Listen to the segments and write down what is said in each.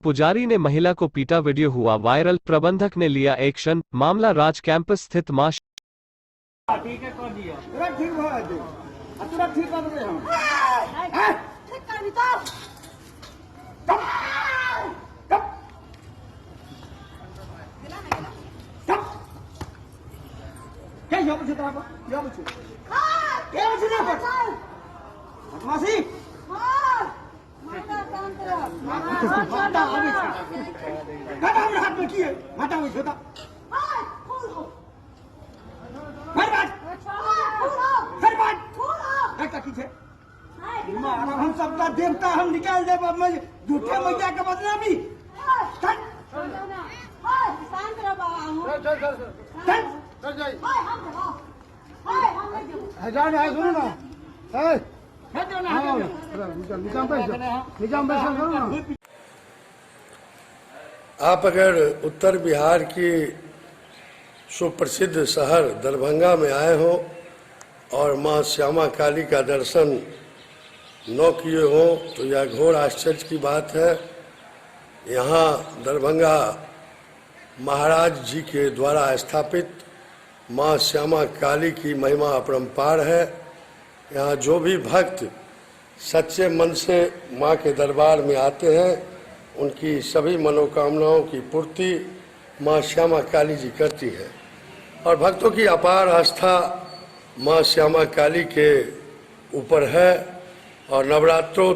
पुजारी ने महिला को पीटा, वीडियो हुआ वायरल। प्रबंधक ने लिया एक्शन। मामला राज कैंपस स्थित मां ठीक है कर दिया तुरंत ठीक हो दे तुरंत ठीक कर दे हम ठीक कर दी तो क्या यो पूछ तेरा यो पूछ क्या पूछ ना मासी हां माता तंत्र माता अभी काटा हमरे हाथ में की है माता वो छोटा हां खोल हो हम सबका देवता हम निकाल दे झूठे मैया के बदनामी आप अगर उत्तर बिहार की सुप्रसिद्ध शहर दरभंगा में आए हो और मां श्यामा काली का दर्शन न किए हो तो यह घोर आश्चर्य की बात है। यहाँ दरभंगा महाराज जी के द्वारा स्थापित मां श्यामा काली की महिमा अपरंपार है। यहाँ जो भी भक्त सच्चे मन से मां के दरबार में आते हैं उनकी सभी मनोकामनाओं की पूर्ति मां श्यामा काली जी करती है और भक्तों की अपार आस्था मां श्यामा काली के ऊपर है। और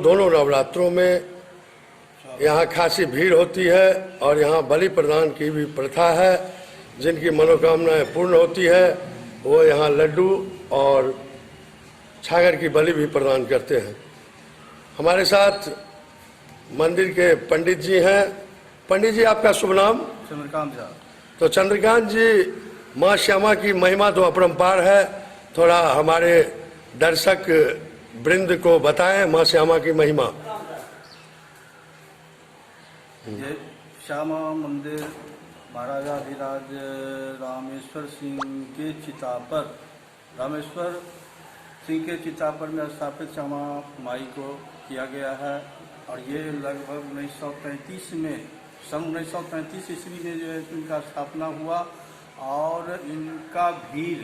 दोनों नवरात्रों में यहाँ खासी भीड़ होती है और यहाँ बलि प्रदान की भी प्रथा है। जिनकी मनोकामनाएं पूर्ण होती है वो यहाँ लड्डू और छागर की बलि भी प्रदान करते हैं। हमारे साथ मंदिर के पंडित जी हैं। पंडित जी, आपका शुभ नाम? चंद्रकांत जी। तो चंद्रकांत जी, मां श्यामा की महिमा तो अपरंपार है, थोड़ा हमारे दर्शक वृंद को बताएं मां श्यामा की महिमा। ये श्यामा मंदिर महाराजाधिराज रामेश्वर सिंह के चिता पर में स्थापित श्यामा माई को किया गया है और ये लगभग 1935 में सन 1935 ईस्वी में जो है इनका स्थापना हुआ और इनका भीड़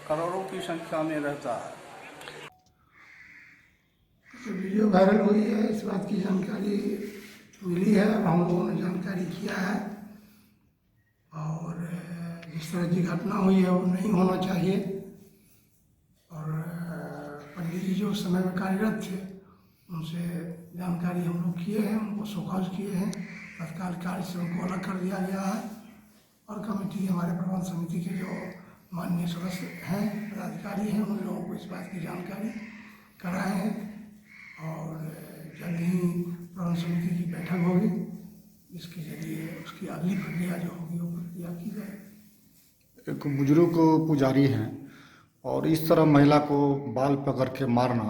करोड़ों की संख्या में रहता है। तो वीडियो वायरल हुई है, इस बात की जानकारी मिली है और हम लोगों ने जानकारी किया है और जिस तरह की घटना हुई है वो नहीं होना चाहिए। और पंडित जी जो उस समय में कार्यरत थे उनसे जानकारी हम लोग किए हैं, उनको शोकॉज किए हैं, तत्काल कार्य से उनको अलग कर दिया गया है और कमेटी हमारे प्रबंध समिति के जो माननीय सदस्य हैं, पदाधिकारी हैं, उन लोगों को इस बात की जानकारी कराए हैं और जल्द ही प्रबंध समिति की बैठक होगी जिसके जरिए उसकी अगली प्रक्रिया जो होगी वो प्रक्रिया की जाए। एक बुजुर्ग पुजारी हैं और इस तरह महिला को बाल पकड़ के मारना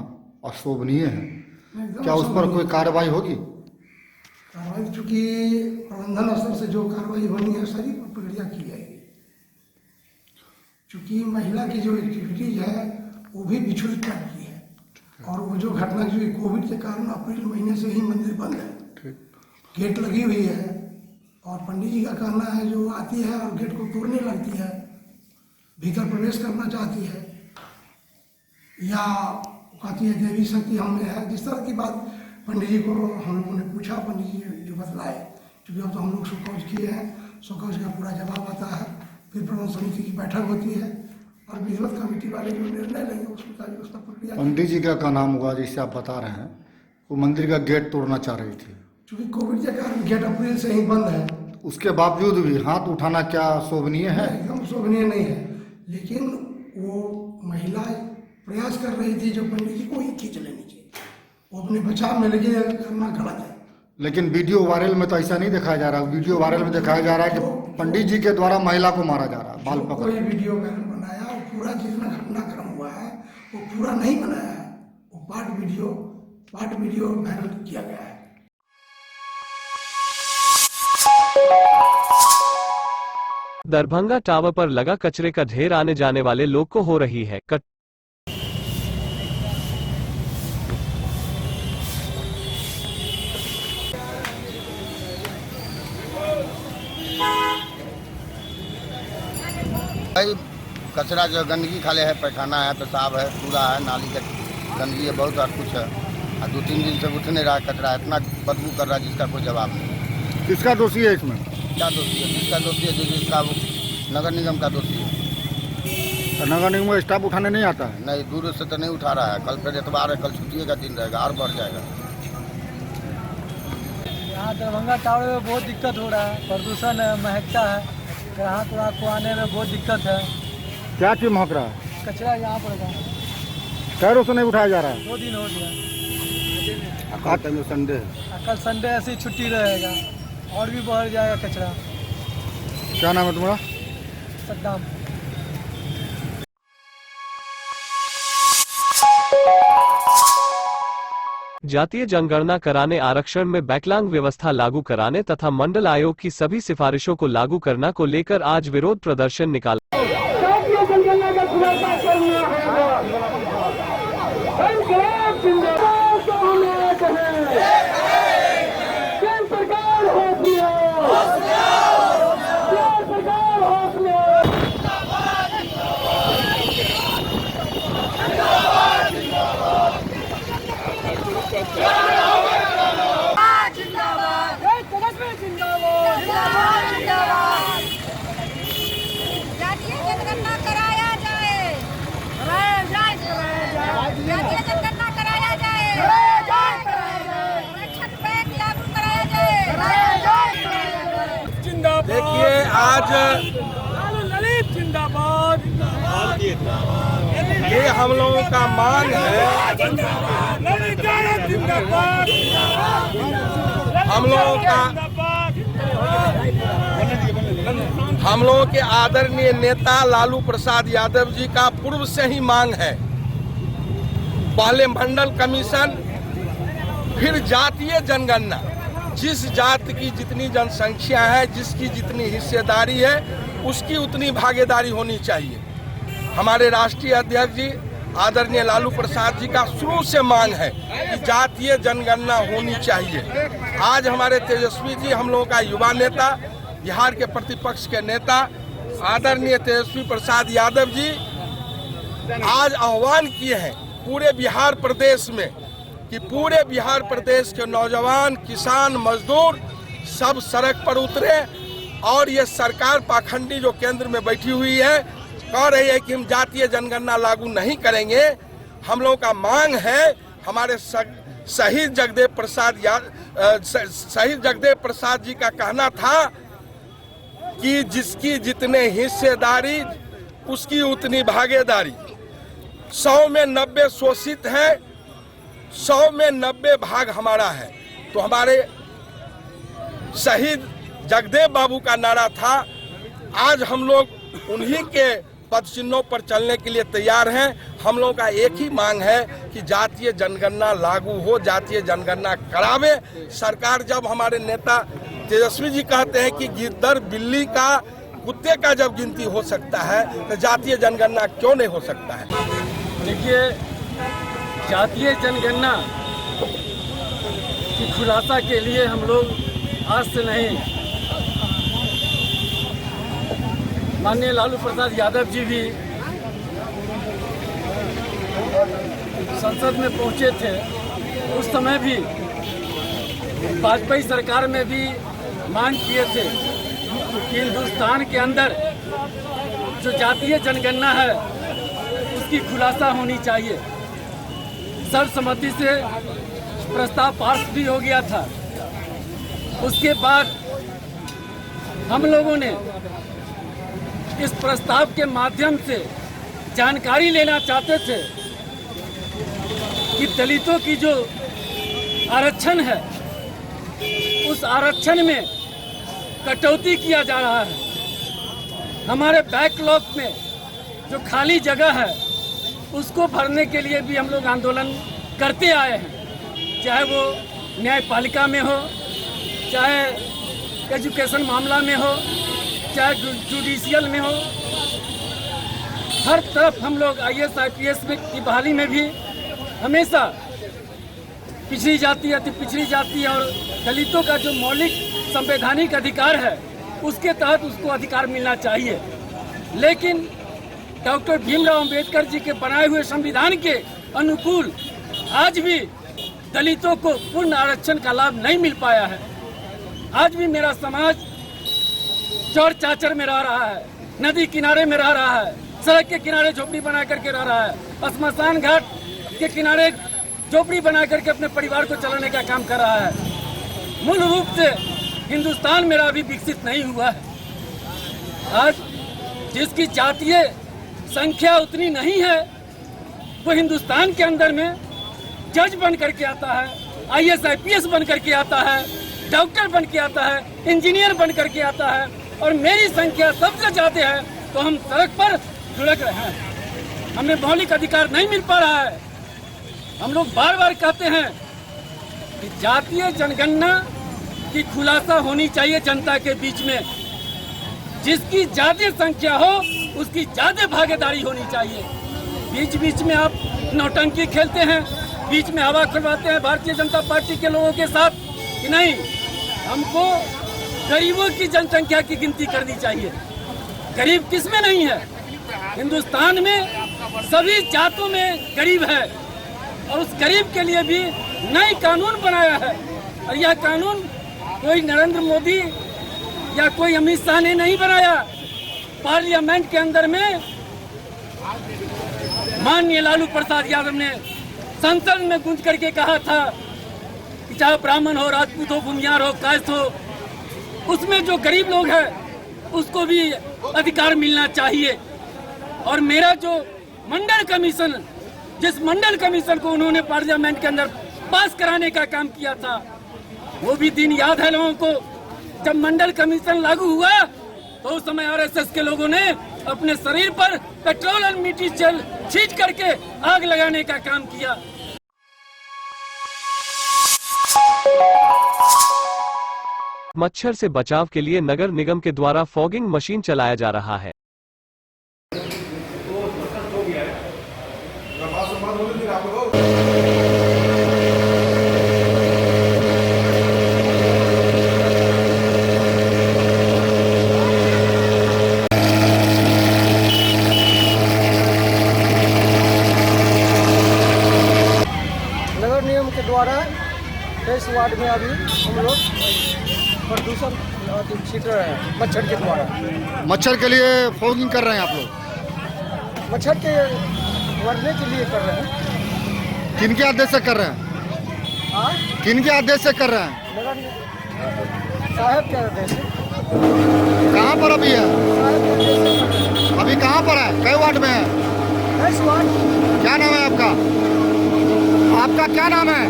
अशोभनीय है, क्या उस पर कोई कार्रवाई होगी? कार्रवाई चूँकि प्रबंधन स्तर से जो कार्रवाई होनी है सारी प्रक्रिया की जाएगी। चूँकि महिला की जो एक्टिविटीज है वो भी विचलित टाइप की है और वो जो घटना जो कोविड के कारण अप्रैल महीने से ही मंदिर बंद है, गेट लगी हुई है और पंडित जी का कहना है जो आती है और गेट को तोड़ने लगती है, भीतर प्रवेश करना चाहती है या कहती है देवी शक्ति हमें है, जिस तरह की बात पंडित जी को हम लोगों ने पूछा, पंडित जी जो बतलाए, क्योंकि अब तो हम लोग शोकॉज किए हैं, शोकॉज का पूरा जवाब आता है, फिर प्रबंध समिति की बैठक होती है और विधिवत कमेटी वाले जो निर्णय लेंगे उसका प्रक्रिया। पंडित जी का नाम हुआ जिससे आप बता रहे हैं वो मंदिर का गेट तोड़ना चाह रही थी, चूँकि कोविड के कारण गेट अप्रैल से ही बंद है, उसके बावजूद भी हाथ उठाना क्या शोभनीय है? एकदम शोभनीय नहीं है, लेकिन वो महिला प्रयास कर रही थी जो पंडित जी को ही खींच लेनी चाहिए, वो अपने बचाव में लगे करना गलत है। लेकिन वीडियो वायरल में तो ऐसा नहीं दिखाया जा रहा, वीडियो वायरल में दिखाया जा रहा है कि पंडित जी के द्वारा महिला को मारा जा रहा है बाल पकड़। कोई वीडियो वायरल बनाया वो पूरा जितना घटनाक्रम हुआ है वो पूरा नहीं बनाया है, वो पार्ट वीडियो वायरल किया गया है। दरभंगा टावर पर लगा कचरे का ढेर, आने जाने वाले लोग को हो रही है भाई कचरा जो गंदगी खाले है, पैखाना है, पेशाब है, कूड़ा है, नाली का गंदगी है, बहुत और कुछ है। और 2-3 दिन से उठ नहीं रहा कचरा, इतना बदबू कर रहा है जिसका कोई जवाब नहीं। किसका दोषी है इसमें? क्या दोषी है? जिसका दोषी है, जिसका नगर निगम का दोषी है। नगर निगम में स्टाफ उठाने नहीं आता है? नहीं, दूर से तो नहीं उठा रहा है। कल फिर एतवार है, कल छुट्टी का दिन रहेगा और बढ़ जाएगा। यहाँ दरभंगा टावर में बहुत दिक्कत हो रहा है, प्रदूषण है, महकता है, ग्राहक को आने में बहुत दिक्कत है। क्या चीज महक रहा है? कचरा यहाँ पर है। कैरों से नहीं उठाया जा रहा है? 2 दिन हो गया। कल संडे है। कल संडे ऐसी छुट्टी रहेगा और भी बढ़ जाएगा कचरा। क्या नाम है तुम्हारा? सद्दाम। जातीय जनगणना कराने, आरक्षण में बैकलॉग व्यवस्था लागू कराने तथा मंडल आयोग की सभी सिफारिशों को लागू करना को लेकर आज विरोध प्रदर्शन निकाला। जातीय जनगणना कराया जाए, जातीय जनगणना कराया जाए, आरक्षण पैक लागू कराया जाए। देखिए आज ये हम लोगों का मांग है, हम लोगों के आदरणीय नेता लालू प्रसाद यादव जी का पूर्व से ही मांग है। पहले मंडल कमीशन, फिर जातीय जनगणना। जिस जाति की जितनी जनसंख्या है, जिसकी जितनी हिस्सेदारी है, उसकी उतनी भागीदारी होनी चाहिए। हमारे राष्ट्रीय अध्यक्ष जी आदरणीय लालू प्रसाद जी का शुरू से मांग है कि जातीय जनगणना होनी चाहिए। आज हमारे तेजस्वी जी, हम लोगों का युवा नेता, बिहार के प्रतिपक्ष के नेता आदरणीय तेजस्वी प्रसाद यादव जी आज आह्वान किए हैं पूरे बिहार प्रदेश में कि पूरे बिहार प्रदेश के नौजवान, किसान, मजदूर सब सड़क पर उतरे। और ये सरकार पाखंडी जो केंद्र में बैठी हुई है, कह रही है कि हम जातीय जनगणना लागू नहीं करेंगे। हम लोगों का मांग है, हमारे शहीद जगदेव प्रसाद जी का कहना था कि जिसकी जितने हिस्सेदारी उसकी उतनी भागीदारी। 100 में 90 शोषित है, 100 में 90 भाग हमारा है। तो हमारे शहीद जगदेव बाबू का नारा था। आज हम लोग उन्हीं के पद चिन्हों पर चलने के लिए तैयार हैं। हम लोगों का एक ही मांग है कि जातीय जनगणना लागू हो, जातीय जनगणना करावे सरकार। जब हमारे नेता तेजस्वी जी कहते हैं कि गिद्दर, बिल्ली का, कुत्ते का जब गिनती हो सकता है तो जातीय जनगणना क्यों नहीं हो सकता है? देखिए, जातीय जनगणना की खुलासा के लिए हम लोग आज से नहीं, माननीय लालू प्रसाद यादव जी भी संसद में पहुंचे थे। उस समय भी वाजपेयी सरकार में भी मांग किए थे कि हिंदुस्तान के अंदर जो जातीय जनगणना है उसकी खुलासा होनी चाहिए। सर्वसम्मति से प्रस्ताव पास भी हो गया था। उसके बाद हम लोगों ने इस प्रस्ताव के माध्यम से जानकारी लेना चाहते थे कि दलितों की जो आरक्षण है उस आरक्षण में कटौती किया जा रहा है। हमारे बैकलॉग में जो खाली जगह है उसको भरने के लिए भी हम लोग आंदोलन करते आए हैं, चाहे वो न्यायपालिका में हो, चाहे एजुकेशन मामला में हो, चाहे जुडिशियल में हो। हर तरफ हम लोग IAS IPS में की बहाली में भी हमेशा पिछड़ी जाति, अति पिछड़ी जाति और दलितों का जो मौलिक संवैधानिक अधिकार है उसके तहत उसको अधिकार मिलना चाहिए। लेकिन डॉक्टर भीमराव अंबेडकर जी के बनाए हुए संविधान के अनुकूल आज भी दलितों को पूर्ण आरक्षण का लाभ नहीं मिल पाया है। आज भी मेरा समाज चौर चाचर में रह रहा है, नदी किनारे में रह रहा है, सड़क के किनारे झोपड़ी बना करके रह रहा है, स्मशान घाट के किनारे झोपड़ी बना करके अपने परिवार को चलाने का काम कर रहा है। मूल रूप से हिंदुस्तान मेरा अभी विकसित नहीं हुआ है। आज जिसकी जातीय संख्या उतनी नहीं है वो हिंदुस्तान के अंदर में जज बन करके आता है, IAS IPS बन करके आता है, डॉक्टर बन के आता है, इंजीनियर बन करके आता है, और मेरी संख्या सबसे ज्यादा है तो हम सड़क पर लुढ़क रहे हैं। हमें मौलिक अधिकार नहीं मिल पा रहा है। हम लोग बार बार कहते हैं कि जातीय जनगणना की खुलासा होनी चाहिए जनता के बीच में। जिसकी ज्यादा संख्या हो उसकी ज्यादा भागीदारी होनी चाहिए। बीच बीच में आप नौटंकी खेलते हैं, बीच में हवा खुलवाते हैं भारतीय जनता पार्टी के लोगों के साथ कि नहीं, हमको गरीबों की जनसंख्या की गिनती करनी चाहिए। गरीब किस में नहीं है? हिंदुस्तान में सभी जातों में गरीब है, और उस गरीब के लिए भी नई कानून बनाया है। और यह कानून कोई नरेंद्र मोदी या कोई अमित शाह ने नहीं बनाया। पार्लियामेंट के अंदर में माननीय लालू प्रसाद यादव ने संसद में गूंज करके कहा था कि चाहे ब्राह्मण हो, राजपूत हो, भूमियार हो, कायस्थ हो, उसमें जो गरीब लोग हैं उसको भी अधिकार मिलना चाहिए। और मेरा जो मंडल कमीशन, जिस मंडल कमीशन को उन्होंने पार्लियामेंट के अंदर पास कराने का काम किया था, वो भी दिन याद है लोगों को। जब मंडल कमीशन लागू हुआ तो उस समय RSS के लोगों ने अपने शरीर पर पेट्रोल और मिट्टी छींट करके आग लगाने का काम किया। मच्छर से बचाव के लिए नगर निगम के द्वारा फॉगिंग मशीन चलाया जा रहा है। नगर निगम के द्वारा 23 वार्ड में अभी हम लोग प्रदूषण छीट रहे हैं मच्छर के द्वारा। मच्छर के लिए फॉगिंग कर रहे हैं आप लोग? मच्छर के मरने के लिए कर रहे हैं। किनके आदेश से कर रहे हैं? हाँ, किनके आदेश से कर रहे हैं? नगर साहब के आदेश से। कहाँ पर अभी है? साहब के आदेश से कर रहे हैं। अभी कहाँ पर है? कई वार्ड में है? 23 वार्ड। क्या नाम है आपका? आपका क्या नाम है?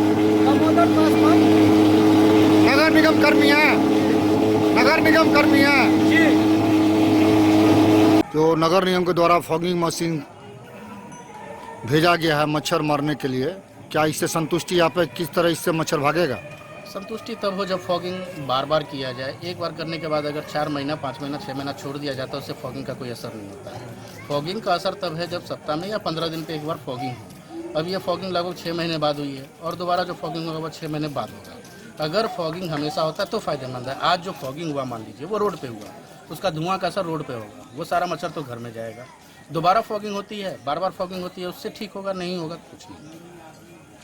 दामोदर पासवान। नगर निगम कर्मी है? नगर निगम कर्मी है जी। जो नगर निगम के द्वारा फॉगिंग मशीन भेजा गया है मच्छर मारने के लिए, क्या इससे संतुष्टि आप है? किस तरह इससे मच्छर भागेगा? संतुष्टि तब हो जब फॉगिंग बार बार किया जाए। एक बार करने के बाद अगर 4 महीना, 5 महीना, 6 महीना छोड़ दिया जाता है उससे फॉगिंग का कोई असर नहीं होता है। फॉगिंग का असर तब है जब सप्ताह में या 15 दिन पे एक बार फॉगिंग हो। अब ये फॉगिंग लगभग 6 महीने बाद हुई है और दोबारा जो फॉगिंग होगा वो 6 महीने बाद होगा। अगर फॉगिंग हमेशा होता है तो फायदेमंद है। आज जो फॉगिंग हुआ मान लीजिए वो रोड पे हुआ, उसका धुआं का असर रोड पे होगा, वो सारा मच्छर तो घर में जाएगा। दोबारा फॉगिंग होती है, बार बार फॉगिंग होती है, उससे ठीक होगा, नहीं होगा कुछ नहीं।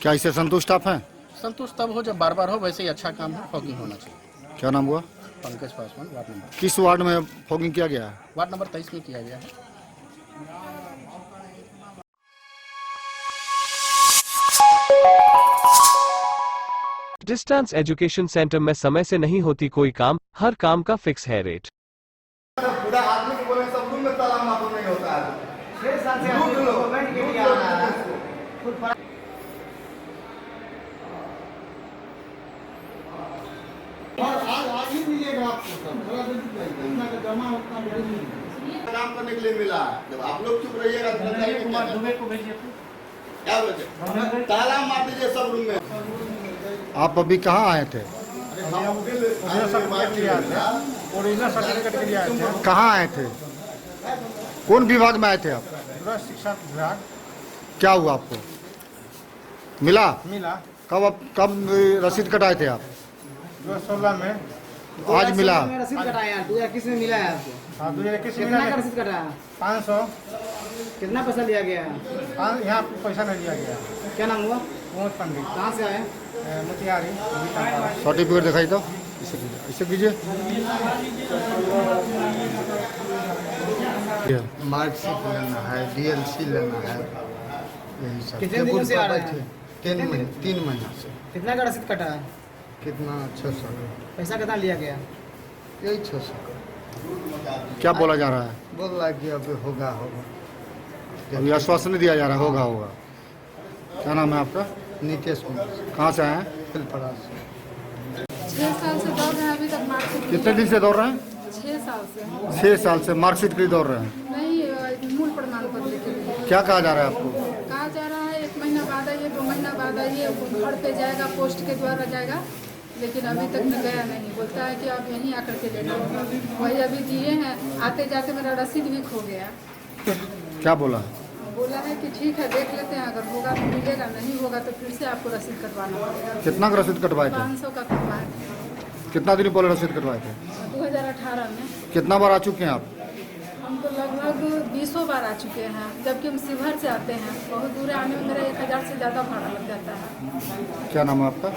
क्या इससे संतुष्ट आप हैं? संतुष्ट तब हो जब बार बार हो, वैसे ही अच्छा काम है, फॉगिंग होना चाहिए। क्या नाम हुआ? Pankaj Paswan, ward number. किस वार्ड में फॉगिंग किया गया है? वार्ड नंबर 23 में किया गया है। डिस्टेंस एजुकेशन सेंटर में समय से नहीं होती कोई काम, हर काम का फिक्स है रेट। पूरा आदमी को बोले सब रूम में ताला मालूम नहीं होता है। 6 साल से गवर्नमेंट के लिए आ रहा है। आज ही मिलेगा आपको, थोड़ा देर जमा होता काम करने के लिए मिला। जब आप लोग चुप रहिएगा तो दुबे को भेजिए। क्या बोलते? ताला मार दीजिए सब रूम में। आप अभी कहाँ आए थे? ओरिजिनल सर्टिफिकेट के लिए आए थे। कहाँ आए थे? कौन विभाग में आए थे आप? शिक्षा विभाग। क्या हुआ आपको? मिला? मिला। कब रसीद कटाए थे आप? 2016 में। आज मिला? में रसीद कटा है यार, 2021 में मिला है आपको? हाँ 2021 कितना का रसीद कटा है? 500। कितना पैसा लिया गया है? यहाँ पैसा नहीं दिया गया। क्या नाम हुआ? मोहम्मद पंडित, कहाँ से आए? मोतिहारी। सर्टिफिकेट दिखाई दो, इसे कीजिए। मार्कशीट लेना है, डीएलसी लेना है, यही सब। कितने दिनों से आ रहे हैं? 3 महीना से। कितना का रसीद कटा है? कितना? 600। पैसा कितना लिया गया? यही 600। क्या बोला जा रहा है? बोल रहा है कि अब होगा होगा। अभी आश्वासन दिया जा रहा है होगा होगा। क्या नाम है आपका? नीतीश कुमार, कहाँ से आए हैं? फिलपड़ा से। 6 साल से दौड़ रहे हैं, अभी तक मार्कशीट कितने दिन से दौड़ रहे हैं? 6 साल से 6 साल से मार्कशीट के लिए दौड़ रहे हैं। नहीं, मूल प्रमाण पत्र के लिए क्या कहा जा रहा है आपको? कहा जा रहा है 1 महीना बाद आइए, 2 महीना बाद आइए, घर पे जाएगा, पोस्ट के द्वारा जाएगा, लेकिन अभी तक नहीं गया नहीं। बोलता है कि आप यहीं आकर के लेना होगा। वही अभी दिए हैं, आते जाते मेरा रसीद भी खो गया। क्या बोला? बोला है कि ठीक है देख लेते हैं, अगर होगा तो मिलेगा, नहीं होगा तो फिर से आपको रसीद कटवाना पड़ेगा। कितना का रसीद कटवाए थे? 500 का कटवाए थे कितना दिन पहले रसीद कटवाए थे? 2018 में। कितना बार आ चुके हैं आप? हम तो लगभग 20 बार आ चुके हैं, जबकि हम शिवहर से आते हैं। बहुत दूर आने में मेरा 1000 से ज़्यादा भाड़ा लग जाता है। क्या नाम है आपका?